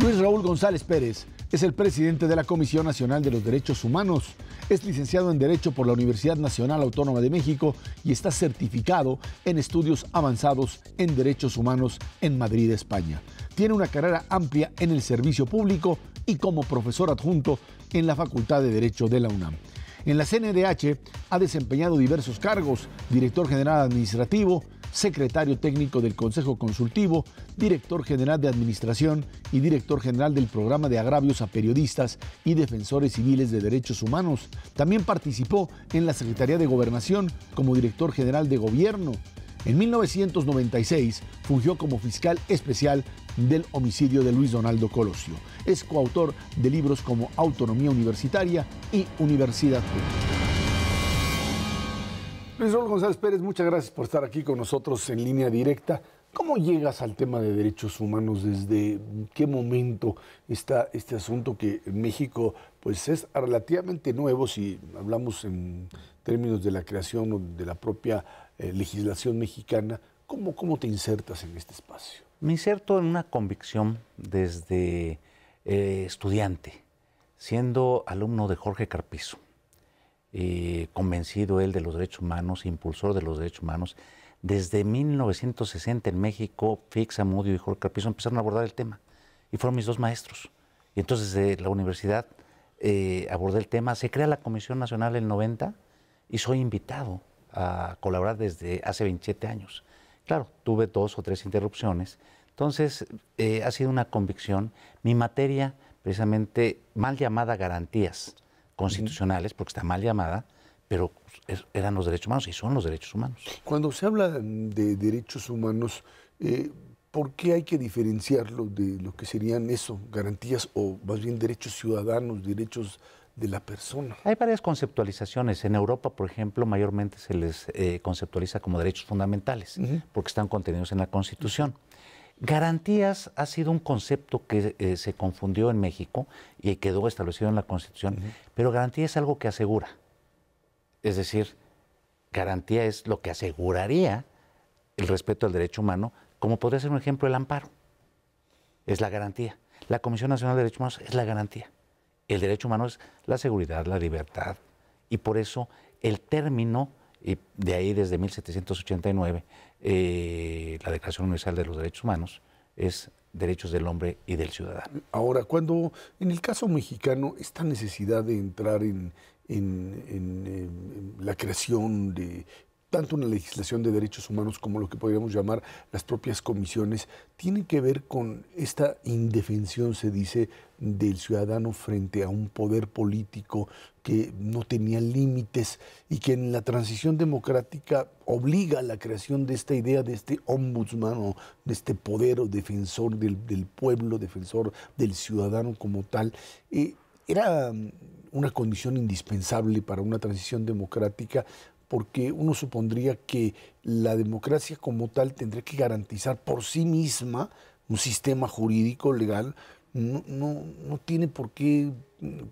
Luis Raúl González Pérez es el presidente de la Comisión Nacional de los Derechos Humanos. Es licenciado en Derecho por la Universidad Nacional Autónoma de México y está certificado en estudios avanzados en Derechos Humanos en Madrid, España. Tiene una carrera amplia en el servicio público y como profesor adjunto en la Facultad de Derecho de la UNAM. En la CNDH ha desempeñado diversos cargos: director general administrativo, secretario técnico del Consejo Consultivo, director general de Administración y director general del Programa de Agravios a Periodistas y Defensores Civiles de Derechos Humanos. También participó en la Secretaría de Gobernación como director general de Gobierno. En 1996 fungió como fiscal especial del homicidio de Luis Donaldo Colosio. Es coautor de libros como Autonomía Universitaria y Universidad Pública. Luis Raúl González Pérez, muchas gracias por estar aquí con nosotros en Línea Directa. ¿Cómo llegas al tema de derechos humanos? ¿Desde qué momento está este asunto que en México pues es relativamente nuevo si hablamos en términos de la creación de la propia legislación mexicana? ¿Cómo te insertas en este espacio? Me inserto en una convicción desde estudiante, siendo alumno de Jorge Carpizo. Convencido él de los derechos humanos, impulsor de los derechos humanos. Desde 1960 en México, Fix Amudio y Jorge Carpizo empezaron a abordar el tema y fueron mis dos maestros. Y entonces de la universidad abordé el tema, se crea la Comisión Nacional en el 90 y soy invitado a colaborar desde hace 27 años. Claro, tuve 2 o 3 interrupciones, entonces ha sido una convicción. Mi materia, precisamente mal llamada garantías constitucionales, porque está mal llamada, pero eran los derechos humanos y son los derechos humanos. Cuando se habla de derechos humanos, ¿por qué hay que diferenciarlo de lo que serían eso, garantías o más bien derechos ciudadanos, derechos de la persona? Hay varias conceptualizaciones. En Europa, por ejemplo, mayormente se les conceptualiza como derechos fundamentales, porque están contenidos en la Constitución. Garantías ha sido un concepto que se confundió en México y quedó establecido en la Constitución, pero garantía es algo que asegura. Es decir, garantía es lo que aseguraría el respeto al derecho humano, como podría ser un ejemplo el amparo. Es la garantía. La Comisión Nacional de Derechos Humanos es la garantía. El derecho humano es la seguridad, la libertad, y por eso el término, y de ahí desde 1789, la Declaración Universal de los Derechos Humanos, es derechos del hombre y del ciudadano. Ahora, cuando en el caso mexicano, esta necesidad de entrar en la creación de tanto una legislación de derechos humanos como lo que podríamos llamar las propias comisiones, tiene que ver con esta indefensión, se dice, del ciudadano frente a un poder político que no tenía límites y que en la transición democrática obliga a la creación de esta idea de este ombudsman o de este poder o defensor del pueblo, defensor del ciudadano como tal. Era una condición indispensable para una transición democrática, porque uno supondría que la democracia como tal tendría que garantizar por sí misma un sistema jurídico legal. No tiene por qué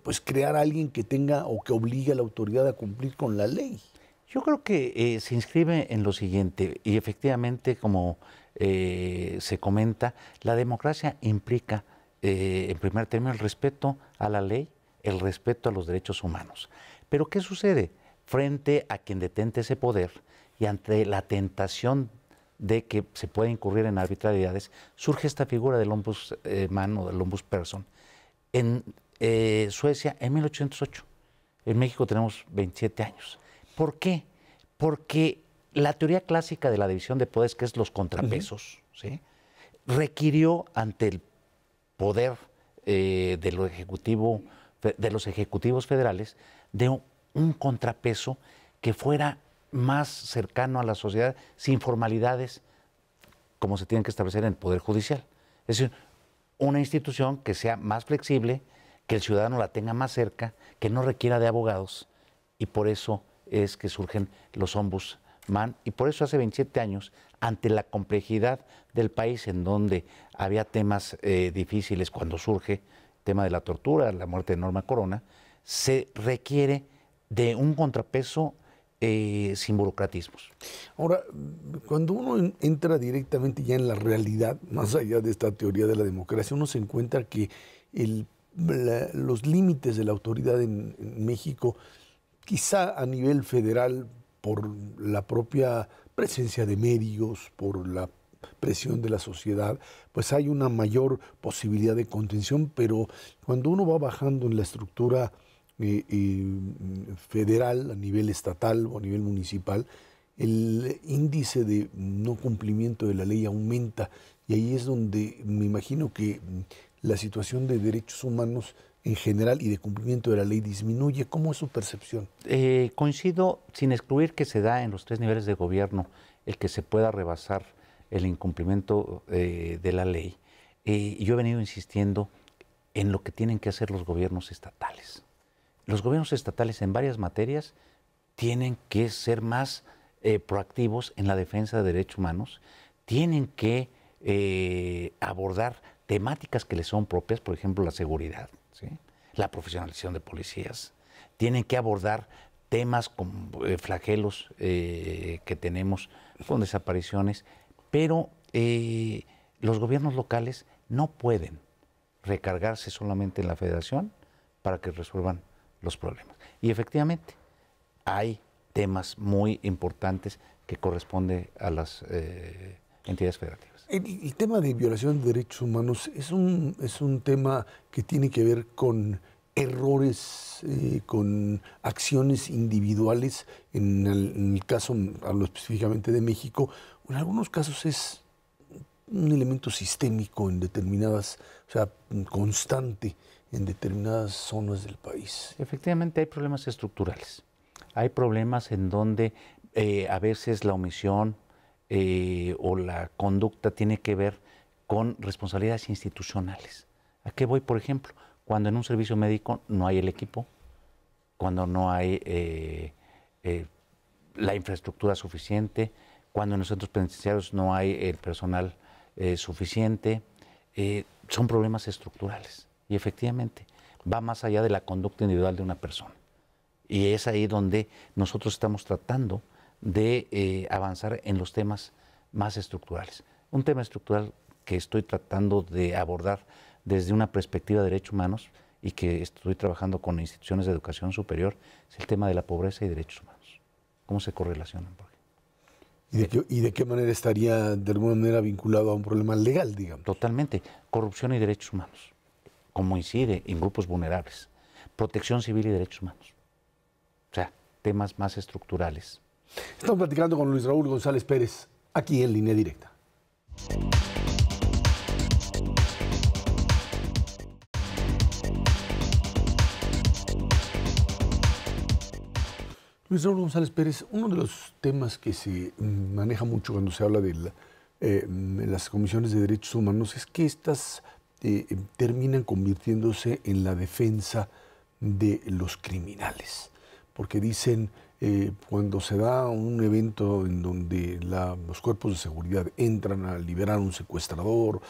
pues, crear a alguien que tenga o que obligue a la autoridad a cumplir con la ley. Yo creo que se inscribe en lo siguiente, y efectivamente, como se comenta, la democracia implica, en primer término, el respeto a la ley, el respeto a los derechos humanos. Pero ¿qué sucede? Frente a quien detente ese poder y ante la tentación de que se pueda incurrir en arbitrariedades, surge esta figura del ombudsman o del ombudsperson. En Suecia, en 1808. En México tenemos 27 años. ¿Por qué? Porque la teoría clásica de la división de poderes, que es los contrapesos, ¿sí?, requirió ante el poder de los ejecutivos federales de un contrapeso que fuera más cercano a la sociedad, sin formalidades como se tienen que establecer en el Poder Judicial. Es decir, una institución que sea más flexible, que el ciudadano la tenga más cerca, que no requiera de abogados, y por eso es que surgen los ombudsman, y por eso hace 27 años, ante la complejidad del país, en donde había temas difíciles cuando surge el tema de la tortura, la muerte de Norma Corona, se requiere de un contrapeso sin burocratismos. Ahora, cuando uno entra directamente ya en la realidad, más allá de esta teoría de la democracia, uno se encuentra que los límites de la autoridad en México, quizá a nivel federal, por la propia presencia de medios, por la presión de la sociedad, pues hay una mayor posibilidad de contención, pero cuando uno va bajando en la estructura federal, a nivel estatal o a nivel municipal, el índice de no cumplimiento de la ley aumenta, y ahí es donde me imagino que la situación de derechos humanos en general y de cumplimiento de la ley disminuye. ¿Cómo es su percepción? Coincido, sin excluir que se da en los 3 niveles de gobierno el que se pueda rebasar el incumplimiento de la ley. Yo he venido insistiendo en lo que tienen que hacer los gobiernos estatales. Los gobiernos estatales en varias materias tienen que ser más proactivos en la defensa de derechos humanos, tienen que abordar temáticas que les son propias, por ejemplo, la seguridad, ¿sí? La profesionalización de policías, tienen que abordar temas como flagelos que tenemos con desapariciones, pero los gobiernos locales no pueden recargarse solamente en la federación para que resuelvan los problemas. Y efectivamente, hay temas muy importantes que corresponden a las entidades federativas. El tema de violación de derechos humanos es un tema que tiene que ver con errores, con acciones individuales. En el caso, hablo específicamente de México, en algunos casos es un elemento sistémico en determinadas, o sea, constante en determinadas zonas del país. Efectivamente hay problemas estructurales. Hay problemas en donde a veces la omisión o la conducta tiene que ver con responsabilidades institucionales. ¿A qué voy, por ejemplo? Cuando en un servicio médico no hay el equipo, cuando no hay la infraestructura suficiente, cuando en los centros penitenciarios no hay el personal suficiente, son problemas estructurales. Y efectivamente, va más allá de la conducta individual de una persona. Y es ahí donde nosotros estamos tratando de avanzar en los temas más estructurales. Un tema estructural que estoy tratando de abordar desde una perspectiva de derechos humanos y que estoy trabajando con instituciones de educación superior es el tema de la pobreza y derechos humanos. ¿Cómo se correlacionan? ¿Y de qué manera estaría de alguna manera vinculado a un problema legal, digamos? Totalmente. Corrupción y derechos humanos, como incide en grupos vulnerables. Protección civil y derechos humanos. O sea, temas más estructurales. Estamos platicando con Luis Raúl González Pérez, aquí en Línea Directa. Luis Raúl González Pérez, uno de los temas que se maneja mucho cuando se habla de las comisiones de derechos humanos es que estas terminan convirtiéndose en la defensa de los criminales, porque dicen cuando se da un evento en donde los cuerpos de seguridad entran a liberar a un secuestrador,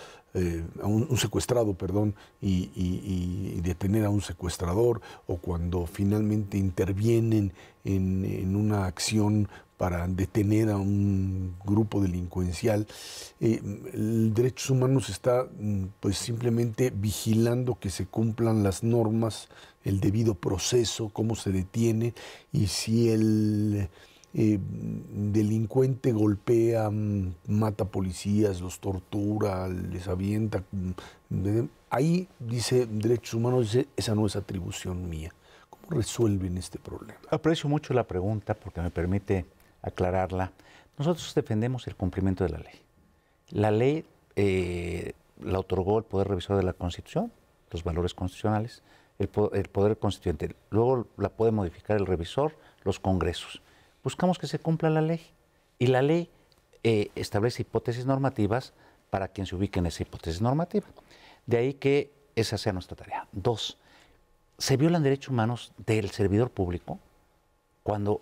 un secuestrado, perdón, y detener a un secuestrador, o cuando finalmente intervienen en una acción para detener a un grupo delincuencial, Derechos Humanos está pues simplemente vigilando que se cumplan las normas, el debido proceso, cómo se detiene, y si el delincuente golpea, mata policías, los tortura, les avienta, ahí dice Derechos Humanos, dice, esa no es atribución mía. ¿Cómo resuelven este problema? Aprecio mucho la pregunta porque me permite aclararla. Nosotros defendemos el cumplimiento de la ley. La ley la otorgó el Poder Revisor de la Constitución, los valores constitucionales, el Poder Constituyente. Luego la puede modificar el revisor, los congresos. Buscamos que se cumpla la ley. Y la ley establece hipótesis normativas para quien se ubique en esa hipótesis normativa. De ahí que esa sea nuestra tarea. 2, se violan derechos humanos del servidor público cuando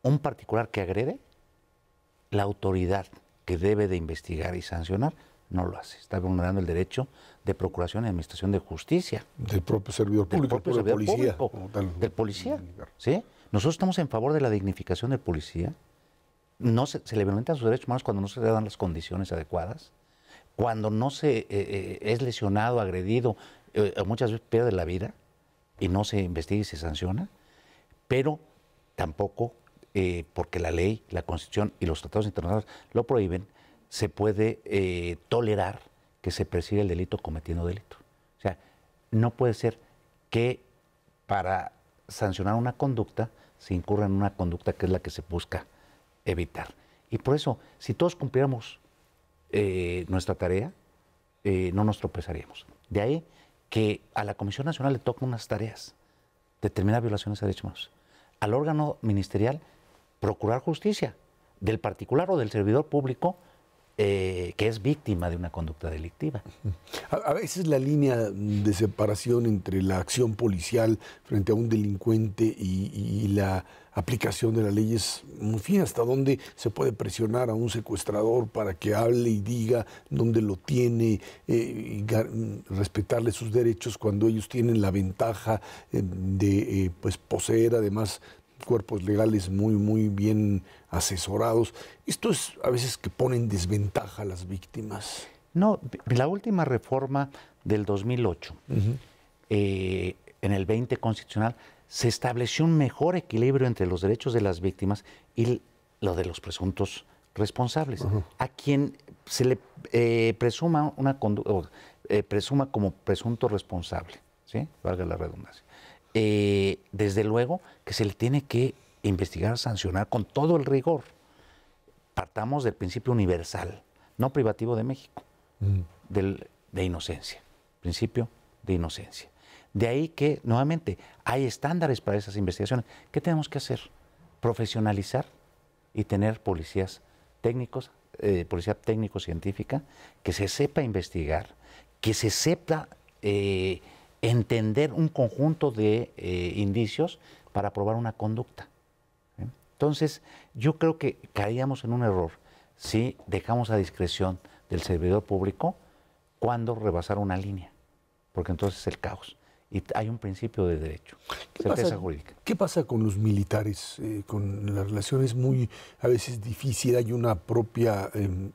un particular que agrede, la autoridad que debe de investigar y sancionar no lo hace. Está vulnerando el derecho de procuración y administración de justicia. Del propio servidor público, del propio servidor público, del policía, ¿sí? Nosotros estamos en favor de la dignificación del policía. No se le violentan sus derechos humanos cuando no se le dan las condiciones adecuadas, cuando no se es lesionado, agredido, muchas veces pierde la vida y no se investiga y se sanciona, pero tampoco, porque la ley, la Constitución y los tratados internacionales lo prohíben, se puede tolerar que se persiga el delito cometiendo delito. O sea, no puede ser que para sancionar una conducta se incurra en una conducta que es la que se busca evitar. Y por eso, si todos cumpliéramos nuestra tarea, no nos tropezaríamos. De ahí que a la Comisión Nacional le tocan unas tareas, determinar violaciones a derechos humanos. Al órgano ministerial, procurar justicia del particular o del servidor público que es víctima de una conducta delictiva. A veces la línea de separación entre la acción policial frente a un delincuente y la aplicación de la ley es muy fina. ¿Hasta dónde se puede presionar a un secuestrador para que hable y diga dónde lo tiene, y respetarle sus derechos cuando ellos tienen la ventaja de pues, poseer además cuerpos legales muy bien asesorados? Esto es a veces que pone en desventaja a las víctimas. No, la última reforma del 2008, en el 20 constitucional, se estableció un mejor equilibrio entre los derechos de las víctimas y lo de los presuntos responsables. A quien se le presuma una conducta, presuma como presunto responsable, ¿sí? Valga la redundancia. Desde luego que se le tiene que investigar, sancionar con todo el rigor. Partamos del principio universal, no privativo de México, de inocencia, principio de inocencia. De ahí que, nuevamente, hay estándares para esas investigaciones. ¿Qué tenemos que hacer? Profesionalizar y tener policías técnicos, policía técnico-científica, que se sepa investigar, que se sepa entender un conjunto de indicios para probar una conducta. Entonces, yo creo que caeríamos en un error si dejamos a discreción del servidor público cuando rebasar una línea, porque entonces es el caos. Y hay un principio de derecho, certeza jurídica. ¿Qué pasa con los militares? Con las relaciones muy, a veces difícil, hay una propia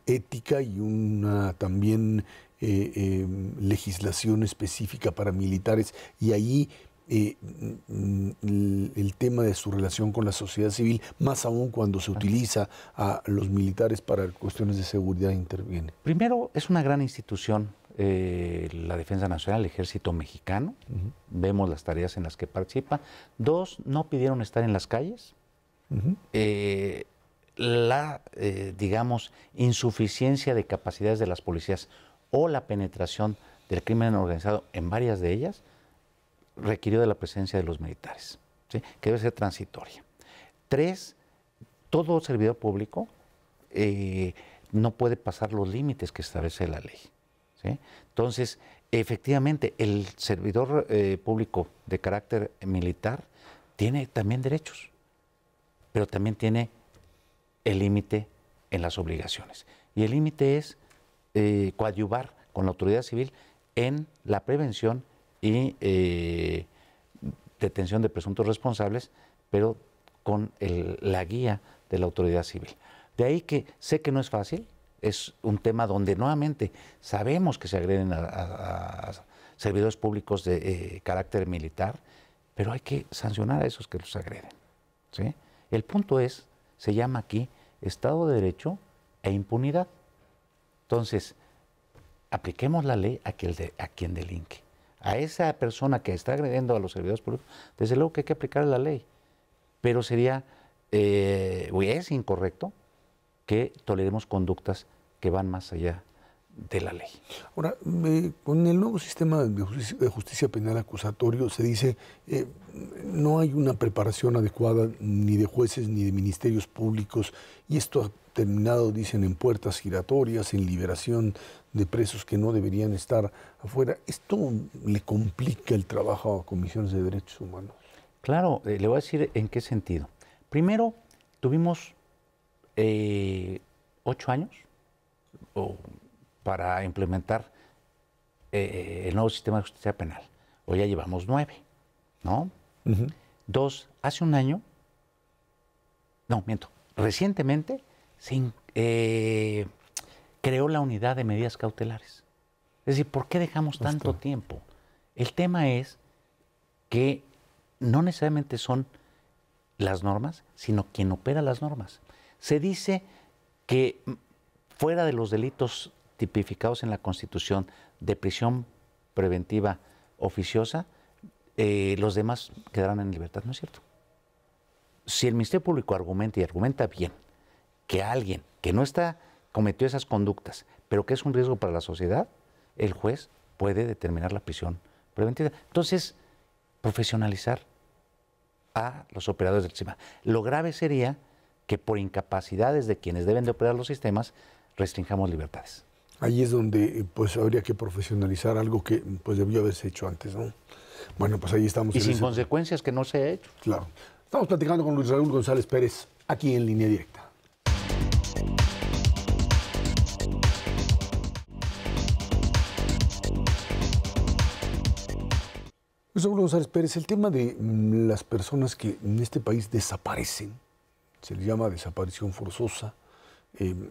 ética y una también legislación específica para militares, y ahí el tema de su relación con la sociedad civil, más aún cuando se utiliza a los militares para cuestiones de seguridad, interviene. Primero, es una gran institución, la Defensa Nacional, el Ejército Mexicano. Vemos las tareas en las que participa. Dos, no pidieron estar en las calles. Digamos, insuficiencia de capacidades de las policías o la penetración del crimen organizado en varias de ellas requirió de la presencia de los militares, ¿sí? Que debe ser transitoria. Tres, todo servidor público no puede pasar los límites que establece la ley, ¿sí? Entonces, efectivamente, el servidor público de carácter militar tiene también derechos, pero también tiene el límite en las obligaciones. Y el límite es coadyuvar con la autoridad civil en la prevención y detención de presuntos responsables, pero con la guía de la autoridad civil. De ahí que sé que no es fácil, es un tema donde nuevamente sabemos que se agreden a servidores públicos de carácter militar, pero hay que sancionar a esos que los agreden, ¿sí? El punto se llama aquí Estado de Derecho e impunidad. Entonces, apliquemos la ley a quien delinque. A esa persona que está agrediendo a los servidores públicos, desde luego que hay que aplicar la ley, pero sería, es incorrecto que toleremos conductas que van más allá de la ley. Ahora, con el nuevo sistema de justicia penal acusatorio se dice no hay una preparación adecuada ni de jueces ni de ministerios públicos, y esto ha terminado, dicen, en puertas giratorias, en liberación de presos que no deberían estar afuera. ¿Esto le complica el trabajo a comisiones de derechos humanos? Claro, le voy a decir en qué sentido. Primero, tuvimos 8 años para implementar el nuevo sistema de justicia penal. Hoy ya llevamos 9, ¿no? Dos, hace un año no, miento, recientemente creó la unidad de medidas cautelares. Es decir, ¿por qué dejamos tanto tiempo? El tema es que no necesariamente son las normas, sino quien opera las normas. Se dice que fuera de los delitos tipificados en la Constitución de prisión preventiva oficiosa, los demás quedarán en libertad. No es cierto. Si el Ministerio Público argumenta, y argumenta bien, que alguien que no cometió esas conductas, pero que es un riesgo para la sociedad, el juez puede determinar la prisión preventiva. Entonces, profesionalizar a los operadores del sistema. Lo grave sería que por incapacidades de quienes deben de operar los sistemas, restringamos libertades. Ahí es donde pues habría que profesionalizar algo que pues debió haberse hecho antes, ¿no? Bueno, pues ahí estamos. Y sin consecuencias que no se ha hecho. Claro. Estamos platicando con Luis Raúl González Pérez, aquí en Línea Directa. Luis Raúl González Pérez, el tema de las personas que en este país desaparecen, se les llama desaparición forzosa,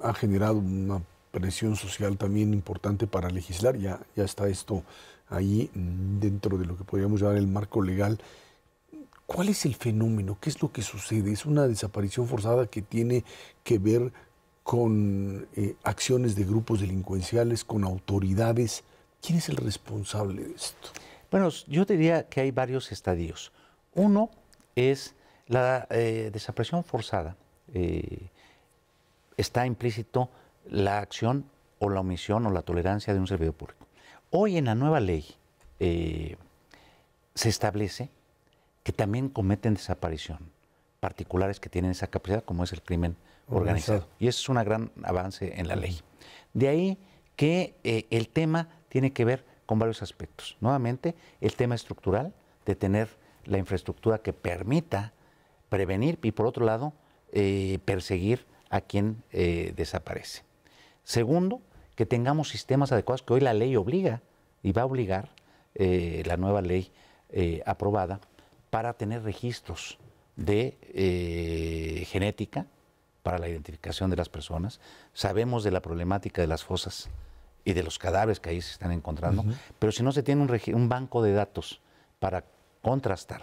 ha generado una presión social también importante para legislar. Ya está esto ahí dentro de lo que podríamos llamar el marco legal. ¿Cuál es el fenómeno? ¿Qué es lo que sucede? ¿Es una desaparición forzada que tiene que ver con acciones de grupos delincuenciales, con autoridades? ¿Quién es el responsable de esto? Bueno, yo diría que hay varios estadios. Uno es la desaparición forzada. Está implícito la acción o la omisión o la tolerancia de un servidor público. Hoy en la nueva ley se establece que también cometen desaparición particulares que tienen esa capacidad, como es el crimen organizado. Y eso es un gran avance en la ley. De ahí que el tema tiene que ver con varios aspectos. Nuevamente, el tema estructural, de tener la infraestructura que permita prevenir y, por otro lado, perseguir a quien desaparece. Segundo, que tengamos sistemas adecuados, que hoy la ley obliga y va a obligar la nueva ley aprobada para tener registros de genética para la identificación de las personas. Sabemos de la problemática de las fosas y de los cadáveres que ahí se están encontrando, pero si no se tiene un banco de datos para contrastar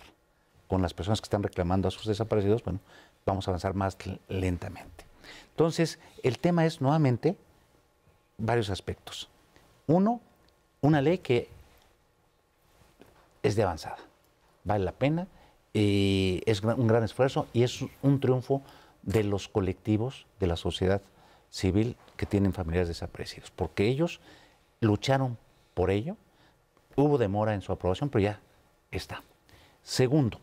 con las personas que están reclamando a sus desaparecidos, bueno, vamos a avanzar más lentamente. Entonces, el tema es nuevamente varios aspectos. Uno, una ley que es de avanzada, vale la pena, es un gran esfuerzo y es un triunfo de los colectivos de la sociedad civil que tienen familiares desaparecidos, porque ellos lucharon por ello, hubo demora en su aprobación, pero ya está. Segundo,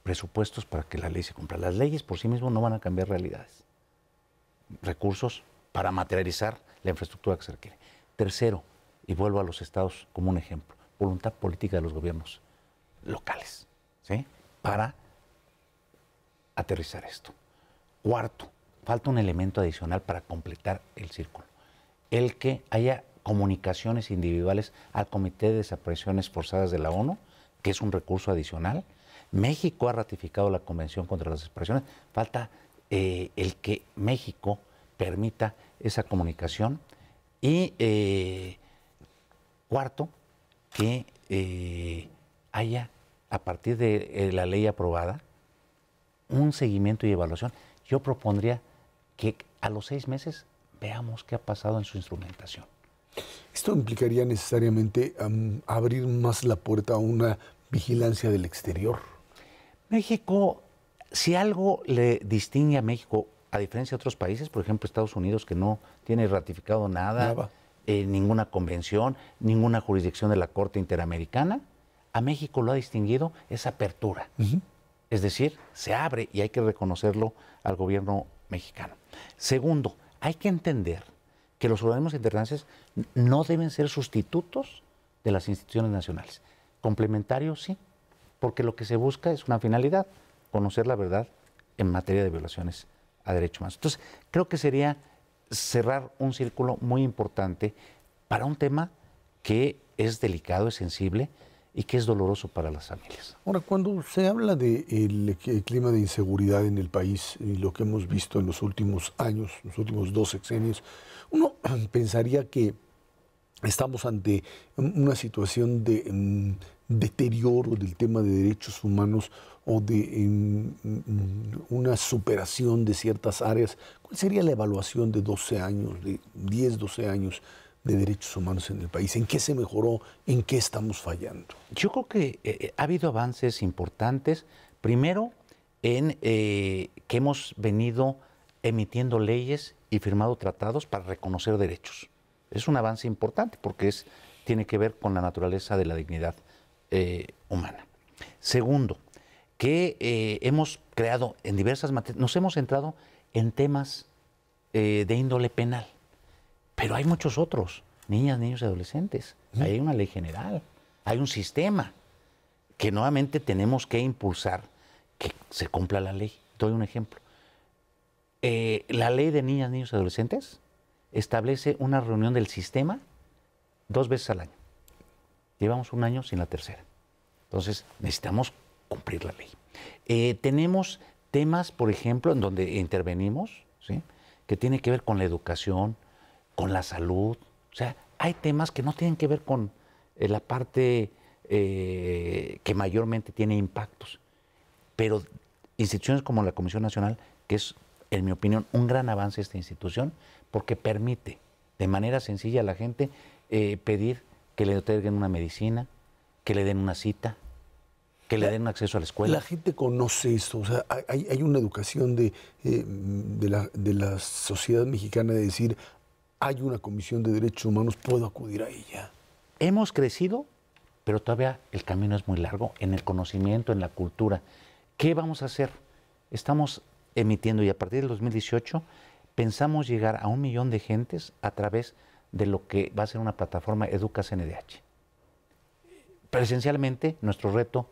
presupuestos para que la ley se cumpla. Las leyes por sí mismas no van a cambiar realidades. Recursos para materializar la infraestructura que se requiere. Tercero, y vuelvo a los estados como un ejemplo, voluntad política de los gobiernos locales, ¿sí?, para aterrizar esto. Cuarto, falta un elemento adicional para completar el círculo. El que haya comunicaciones individuales al Comité de Desapariciones Forzadas de la ONU, que es un recurso adicional. México ha ratificado la Convención contra las Desapariciones. Falta el que México permita esa comunicación. Y cuarto, que haya, a partir de la ley aprobada, un seguimiento y evaluación. Yo propondría que a los 6 meses veamos qué ha pasado en su instrumentación. ¿Esto implicaría necesariamente abrir más la puerta a una vigilancia del exterior? México, si algo le distingue a México, a diferencia de otros países, por ejemplo Estados Unidos, que no tiene ratificado nada, ninguna convención, ninguna jurisdicción de la Corte Interamericana, a México lo ha distinguido esa apertura. Es decir, se abre y hay que reconocerlo al gobierno mexicano. Segundo, hay que entender que los organismos internacionales no deben ser sustitutos de las instituciones nacionales. Complementarios, sí, porque lo que se busca es una finalidad, conocer la verdad en materia de violaciones a derechos humanos. Entonces, creo que sería cerrar un círculo muy importante para un tema que es delicado, es sensible, y que es doloroso para las familias. Ahora, cuando se habla del clima de inseguridad en el país y lo que hemos visto en los últimos años, los últimos 2 sexenios, uno pensaría que estamos ante una situación de deterioro del tema de derechos humanos o de una superación de ciertas áreas. ¿Cuál sería la evaluación de 12 años, de 10, 12 años de derechos humanos en el país? ¿En qué se mejoró? ¿En qué estamos fallando? Yo creo que ha habido avances importantes. Primero, en que hemos venido emitiendo leyes y firmado tratados para reconocer derechos. Es un avance importante porque tiene que ver con la naturaleza de la dignidad humana. Segundo, que hemos creado en diversas materias, nos hemos centrado en temas de índole penal, pero hay muchos otros, niñas, niños y adolescentes. Hay una ley general, hay un sistema que nuevamente tenemos que impulsar que se cumpla la ley. Doy un ejemplo. La ley de niñas, niños y adolescentes establece una reunión del sistema 2 veces al año. Llevamos 1 año sin la tercera. Entonces, necesitamos cumplir la ley. Tenemos temas, por ejemplo, en donde intervenimos, ¿sí?, que tiene que ver con la educación, con la salud. O sea, hay temas que no tienen que ver con la parte que mayormente tiene impactos. Pero instituciones como la Comisión Nacional, que es, en mi opinión, un gran avance esta institución, porque permite de manera sencilla a la gente pedir que le otorguen una medicina, que le den una cita, que le den acceso a la escuela. La gente conoce esto, o sea, hay una educación de la sociedad mexicana de decir, hay una comisión de derechos humanos, puedo acudir a ella. Hemos crecido, pero todavía el camino es muy largo en el conocimiento, en la cultura. ¿Qué vamos a hacer? Estamos emitiendo, y a partir del 2018 pensamos llegar a 1 millón de gentes a través de lo que va a ser una plataforma Educa CNDH. Presencialmente, nuestro reto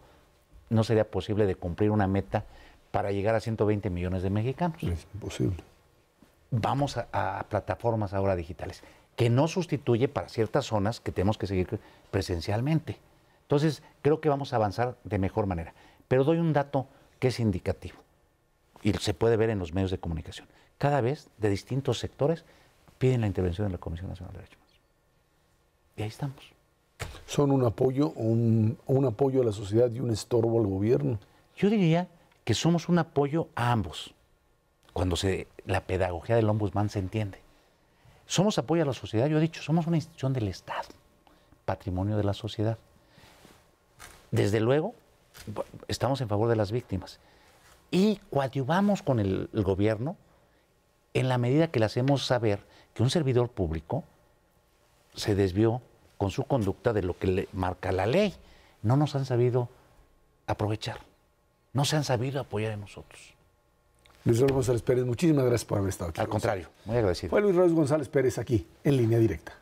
no sería posible de cumplir una meta para llegar a 120 millones de mexicanos. Es imposible. Vamos a plataformas ahora digitales, que no sustituye para ciertas zonas que tenemos que seguir presencialmente. Entonces, creo que vamos a avanzar de mejor manera. Pero doy un dato que es indicativo y se puede ver en los medios de comunicación. Cada vez, de distintos sectores, piden la intervención de la Comisión Nacional de Derechos Humanos. Y ahí estamos. ¿Son un apoyo a la sociedad y un estorbo al gobierno? Yo diría que somos un apoyo a ambos, cuando la pedagogía del ombudsman se entiende. Somos apoyo a la sociedad, yo he dicho, somos una institución del Estado, patrimonio de la sociedad. Desde luego, estamos en favor de las víctimas y coadyuvamos con el gobierno en la medida que le hacemos saber que un servidor público se desvió con su conducta de lo que le marca la ley. No nos han sabido aprovechar, no se han sabido apoyar en nosotros. Luis Raúl González Pérez, muchísimas gracias por haber estado aquí. Al contrario, muy agradecido. Fue Luis Raúl González Pérez aquí, en Línea Directa.